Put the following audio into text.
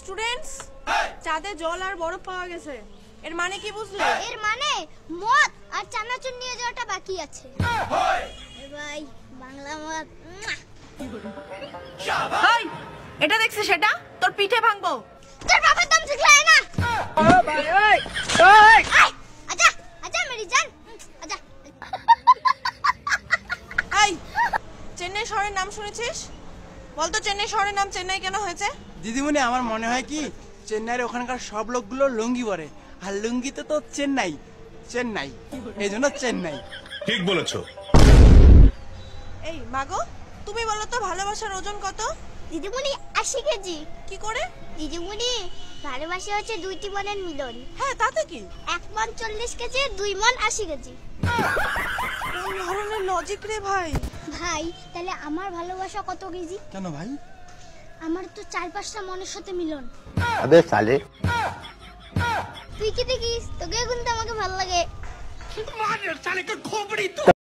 Students, চাঁদে জল আর বরফ পাওয়া গেছে। এর মানে কি বুঝলে? এর মানে মদ আর চানাচুর নিয়ে যাওয়াটা বাকি আছে। ভাই বাংলা মদ। হাই, এটা দেখছিস? সেটা তোর পিঠে ভাঙবো। তোর বাবার দম শিখলাই না। আচ্ছা আচ্ছা মেরি জান, আচ্ছা। হাই, চেন্নাই শহরের নাম শুনেছিস? বলতো চেন্নাই শহরের নাম চেন্নাই কেন হয়েছে? দিদিমণি, আমার মনে হয় কি চেন্নাইয়ের ওখানকার সব লোকগুলো লুঙ্গি পরে, আর লুঙ্গিতে তো চেন্নাই চেন্নাই, এই জন্য চেন্নাই। ঠিক বলেছো। এই মাগো, তুমি বলো তো ভালোবাসার ওজন কত? দিদিমণি 80 কেজি। কি করে? দিদিমণি, ভালোবাসা হচ্ছে দুইটি মনের মিলন। হ্যাঁ, তাতে কি? 1 মন 40 কেজি, 2 মন 80 কেজি। কোন ধরনের লজিক রে ভাই? ভাই তাহলে আমার ভালোবাসা কত কেজি? কেন ভাই? আমার তো 4-5টা মনের সাথে মিলন। अबे साले তুই কি দেখিস? তোকে কিন্তু আমাকে ভালো লাগে।